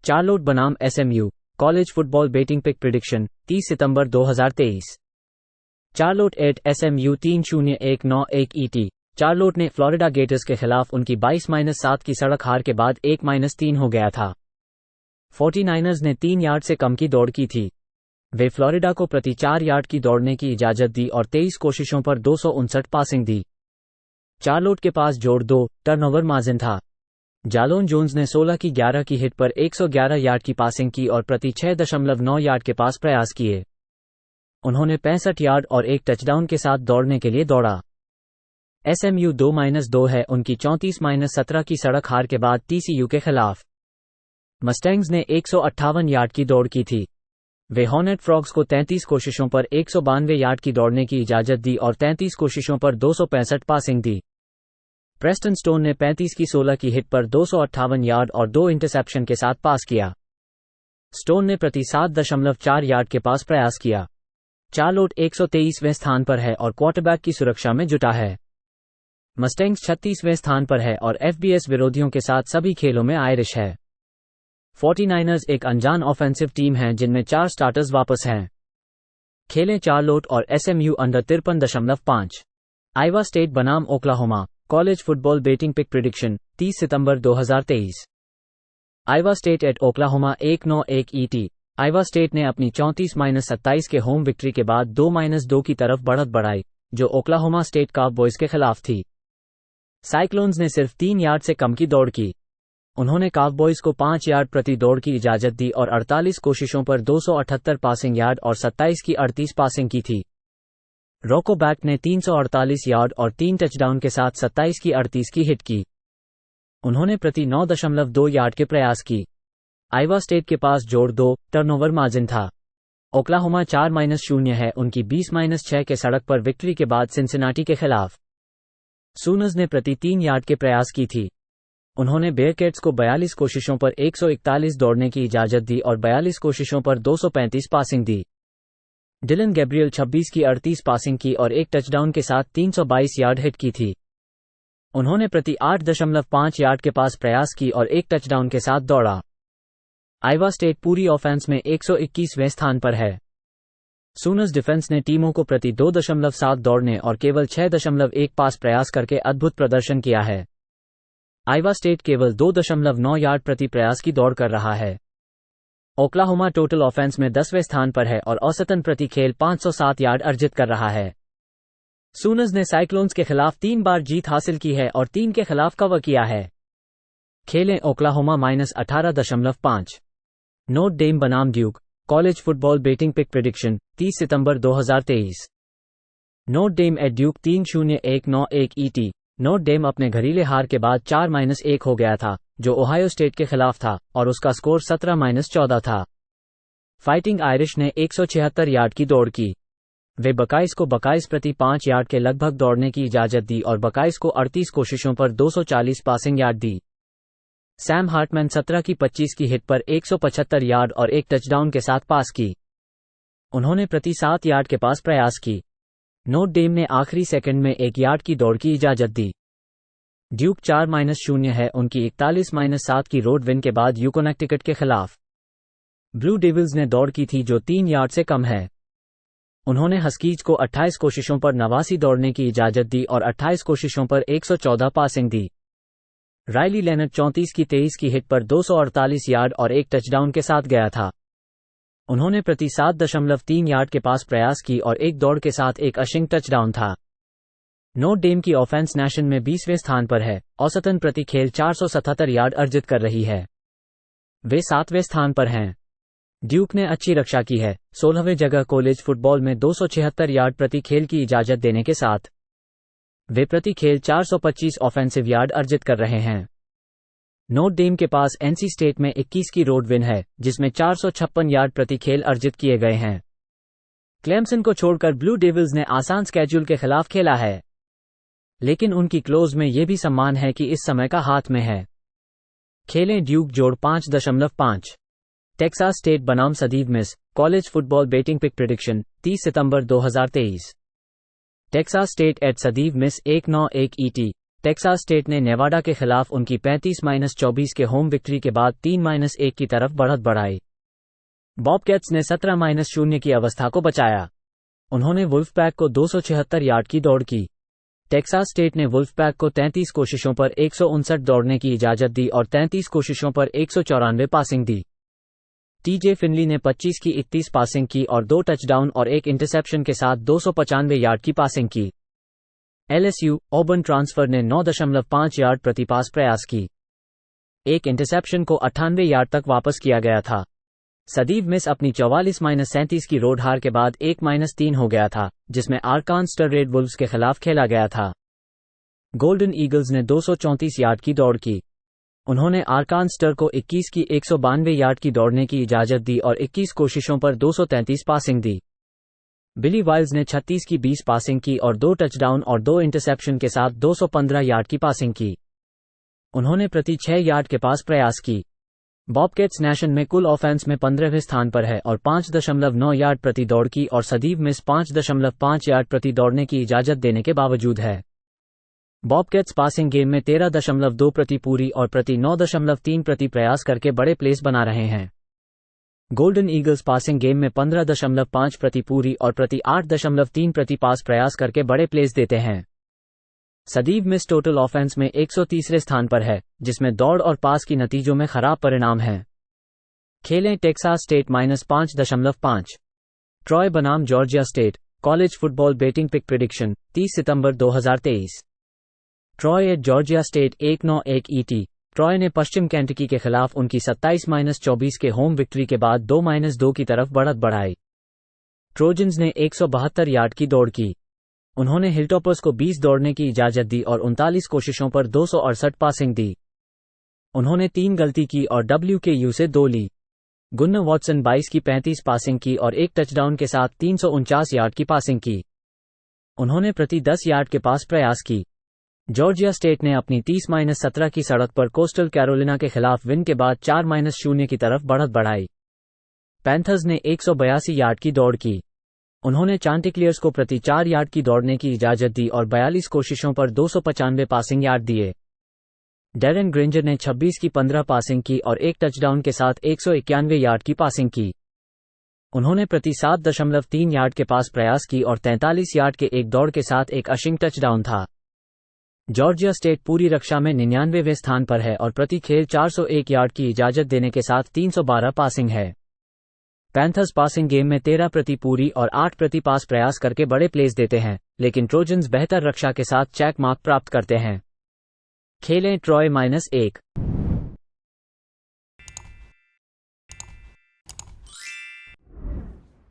Charlotte बनाम SMU college football betting pick prediction 30 सितंबर 2023। Charlotte at SMU 3-0-1-9-1 ET। Charlotte ने Florida Gators के खिलाफ उनकी 22-7 की सड़क हार के बाद 1-3 हो गया था। 49ers ने 3 यार्ड से कम की दौड़ की थी। वे फ्लोरिडा को प्रति 4 यार्ड की दौड़ने की इजाजत दी और 23 कोशिशों पर 259 पासिंग दी। चार्लोट के पास जोड़ 2 टर्नओवर मार्जिन था। जालोन जोन्स ने 16 की 11 की हिट पर 111 यार्ड की पासिंग की और प्रति 6.9 यार्ड के पास प्रयास किए। उन्होंने 65 यार्ड और एक टचडाउन के साथ दौड़ने के लिए दौड़ा। SMU 2-2 है उनकी 34-17 की सड़क हार के बाद TCU के खिलाफ। मस्टैंग्स ने 158 यार्ड की दौड़ की थी। वे हॉर्नेट फ्रॉग्स को 33 कोशिशों पर 192 यार्ड की दौड़ने की इजाजत दी और 33 कोशिशों पर 265 पासिंग दी। प्रेस्टन स्टोन ने 35 की 16 की हिट पर 258 यार्ड और 2 इंटरसेप्शन के साथ पास किया। स्टोन ने प्रति 7.4 यार्ड के पास प्रयास किया। चार्लोट 123वें स्थान पर है और क्वार्टरबैक की सुरक्षा में जुटा है। मस्टैंग्स 36वें स्थान पर है और FBS विरोधियों के साथ सभी खेलों में आयरिश है। 49ers एक अनजान ऑफेंसिव टीम है जिनमें 4 स्टार्टर्स वापस हैं। खेलें चार्लोट और SMU अंडर 53.5। आइवा स्टेट बनाम Oklahoma college football betting pick prediction 30 सितंबर 2023। Iowa State at Oklahoma 1-9-1 ET। Iowa State ने अपनी 34-27 के होम विक्ट्री के बाद 2-2 की तरफ बढ़त बढ़ाई, जो ओक्लाहोमा स्टेट काउबॉयज के खिलाफ थी। साइक्लोन्स ने सिर्फ 3 यार्ड से कम की दौड़ की। उन्होंने काउबॉयज को 5 यार्ड प्रति दौड़ की इजाजत दी और 48 कोशिशों पर 278 पासिंग यार्ड और 27 की 38 पासिंग की थी। रॉकोबैक ने 348 यार्ड और 3 टचडाउन के साथ 27 की 38 की हिट की। उन्होंने प्रति 9.2 यार्ड के प्रयास की। आइवा स्टेट के पास जोड़ 2 टर्नओवर मार्जिन था। ओक्लाहोमा 4-0 है उनकी 20-6 के सड़क पर विक्ट्री के बाद सिंसिनाटी के खिलाफ। सूनर्स ने प्रति 3 यार्ड के प्रयास की थी। उन्होंने बेयरकैट्स को 42 कोशिशों पर 141 दौड़ने की इजाजत दी और 42 कोशिशों पर 235 पासिंग दी। डिलन गैब्रियल 26 की 38 पासिंग की और एक टचडाउन के साथ 322 यार्ड हिट की थी। उन्होंने प्रति 8.5 यार्ड के पास प्रयास की और एक टचडाउन के साथ दौड़ा। आइवा स्टेट पूरी ऑफेंस में 121वें स्थान पर है। सूनर्स डिफेंस ने टीमों को प्रति 2.7 दौड़ने और केवल 6.1 पास प्रयास करके अद्भुत प्रदर्शन किया है। आइवा स्टेट केवल 2.9 यार्ड प्रति प्रयास की दौड़ कर रहा है। ओक्लाहोमा टोटल ऑफेंस में 10वें स्थान पर है और औसतन प्रति खेल 507 यार्ड अर्जित कर रहा है। सूनर्स ने साइक्लोन्स के खिलाफ 3 बार जीत हासिल की है और 3 के खिलाफ कवर किया है। खेलें ओक्लाहोमा -18.5। नोट डेम बनाम Duke college football betting pick prediction 30 सितंबर 2023। Notre Dame at Duke 3-0-1-9-1 ET। Notre Dame अपने घरीले हार के बाद 4-1 हो गया था, जो ओहायो स्टेट के खिलाफ था, और उसका स्कोर 17-14 था। फाइटिंग आयरिश ने 176 यार्ड की दौड़ की। वे बकाइस को प्रति 5 यार्ड के लगभग दौड़ने की इजाजत दी और बकाइस को 38 कोशिशों पर 240 पासिंग यार्ड दी। सैम हार्टमैन 17 की 25 की हिट पर 175 यार्ड और एक टचडाउन के साथ पास की। उन्होंने प्रति 7 यार्ड के पास प्रयास की। नोट डेम ने आखिरी सेकंड में 1 यार्ड की दौड़ की इजाजत दी। ड्यूक 4-0 है उनकी 41-7 की रोड विन के बाद यूकोनेक्टिकट के खिलाफ। ब्लू डेविल्स ने दौड़ की थी जो 3 यार्ड से कम है। उन्होंने हस्कीज को 28 कोशिशों पर 89 दौड़ने की इजाजत दी और 28 कोशिशों पर 114 पासिंग दी। रायली लेनर्ड 34 की 23 की हिट पर 248 यार्ड और एक टचडाउन के साथ गया था। उन्होंने प्रति 7.3 यार्ड के पास प्रयास की और एक दौड़ के साथ एक अशिंग टचडाउन था। नोट डेम की ऑफेंस नेशन में 20वें स्थान पर है, औसतन प्रति खेल 477 यार्ड अर्जित कर रही है। वे 7वें स्थान पर हैं। ड्यूक ने अच्छी रक्षा की है, 16वें जगह कॉलेज फुटबॉल में 276 यार्ड प्रति खेल की इजाजत देने के साथ। वे प्रति खेल 425 ऑफेंसिव यार्ड अर्जित कर रहे हैं। नोट डेम के पास NC स्टेट में 21 की रोड विन है, जिसमें 456 यार्ड प्रति खेल अर्जित किए गए हैं। क्लेमसन को छोड़कर ब्लू डेविल्स ने आसान स्केड्यूल के खिलाफ खेला है, लेकिन उनकी क्लोज में यह भी सम्मान है कि इस समय का हाथ में है। खेलें ड्यूक जोड़ 5.5। टेक्सास स्टेट बनाम Southern Miss college football betting pick prediction 30 सितंबर 2023। Texas State at Southern Miss 1-9-1 ET। Texas State ने नेवाडा के खिलाफ उनकी 35-24 के होम विक्ट्री के बाद 3-1 की तरफ बढ़त बढ़ाई। बॉबकैट्स ने 17-0 की अवस्था को बचाया। उन्होंने वुल्फपैक को 276 यार्ड की दौड़ की। टेक्सास स्टेट ने वुल्फपैक को 33 कोशिशों पर 159 दौड़ने की इजाजत दी और 33 कोशिशों पर 194 पासिंग दी। टीजे फिनली ने 25 की 31 पासिंग की और 2 टचडाउन और 1 इंटरसेप्शन के साथ 295 यार्ड की पासिंग की। एलएसयू ऑबर्न ट्रांसफर ने 9.5 यार्ड प्रति पास प्रयास की। एक इंटरसेप्शन को 98 यार्ड तक वापस किया गया था। सदीव मिस अपनी 44-37 की रोड हार के बाद 1-3 हो गया था, जिसमें आर्कांसस रेड वुल्व्स के खिलाफ खेला गया था। गोल्डन ईगल्स ने 234 यार्ड की दौड़ की। उन्होंने आर्कांसस को 21 की 192 यार्ड की दौड़ने की इजाजत दी और 21 कोशिशों पर 233 पासिंग दी। बिली वाइल्स ने 36 की 20 पासिंग की और 2 टचडाउन और 2 इंटरसेप्शन के साथ 215 यार्ड की पासिंग की। उन्होंने प्रति 6 यार्ड के पास प्रयास की। बॉबकैट्स नेशन में कुल ऑफेंस में 15वें स्थान पर है और 5.9 यार्ड प्रति दौड़ की और सदीव मिस 5.5 यार्ड प्रति दौड़ने की इजाजत देने के बावजूद है। बॉबकैट्स पासिंग गेम में 13.2 प्रति पूरी और प्रति 9.3 प्रति प्रयास करके बड़े प्लेस बना रहे हैं। गोल्डन ईगल्स पासिंग गेम में 15.5 प्रति पूरी और प्रति 8.3 प्रति पास प्रयास करके बड़े प्लेस देते हैं। सदीव मिस टोटल ऑफेंस में 130वें स्थान पर है, जिसमें दौड़ और पास की नतीजों में खराब परिणाम हैं। खेलें टेक्सास स्टेट -5.5 ट्रॉय बनाम Georgia State college football betting pick prediction 30 सितंबर 2023। Troy at Georgia State 1-9 ET। Troy ने पश्चिम केंटकी के खिलाफ उनकी 27-24 के होम विक्ट्री के बाद 2-2 की तरफ बढ़त बढ़ाई। ट्रोजन्स ने 172 यार्ड की दौड़ की। उन्होंने हिलटॉपर्स को 20 दौड़ने की इजाजत दी और 39 कोशिशों पर 268 पासिंग दी। उन्होंने 3 गलती की और WKU से 2 ली। गुन्नर वॉटसन 22 की 35 पासिंग की और 1 टचडाउन के साथ 349 यार्ड की पासिंग की। उन्होंने प्रति 10 यार्ड के पास प्रयास की। जॉर्जिया स्टेट ने अपनी 30-17 की सड़क पर कोस्टल कैरोलिना के खिलाफ विन के बाद 4-0 की तरफ बढ़त बढ़ाई। पैंथर्स ने 182 यार्ड की दौड़ की। उन्होंने चांटिक्लियर्स को प्रति 4 यार्ड की दौड़ने की इजाजत दी और 42 कोशिशों पर 295 पासिंग यार्ड दिए। डेरेन ग्रेंजर ने 26 की 15 पासिंग की और 1 टचडाउन के साथ 191 यार्ड की पासिंग की। उन्होंने प्रति 7.3 यार्ड के पास प्रयास की और 43 यार्ड के एक दौड़ के साथ एक अशिंग टचडाउन था। जॉर्जिया स्टेट पूरी रक्षा में 99वें स्थान पर है और प्रति खेल 401 यार्ड की इजाजत देने के साथ 312 पासिंग है। पैंथर्स पासिंग गेम में 13 प्रति पूरी और 8 प्रति पास प्रयास करके बड़े प्लेस देते हैं, लेकिन ट्रोजन्स बेहतर रक्षा के साथ चेक मार्क प्राप्त करते हैं। खेलें ट्रॉय -1।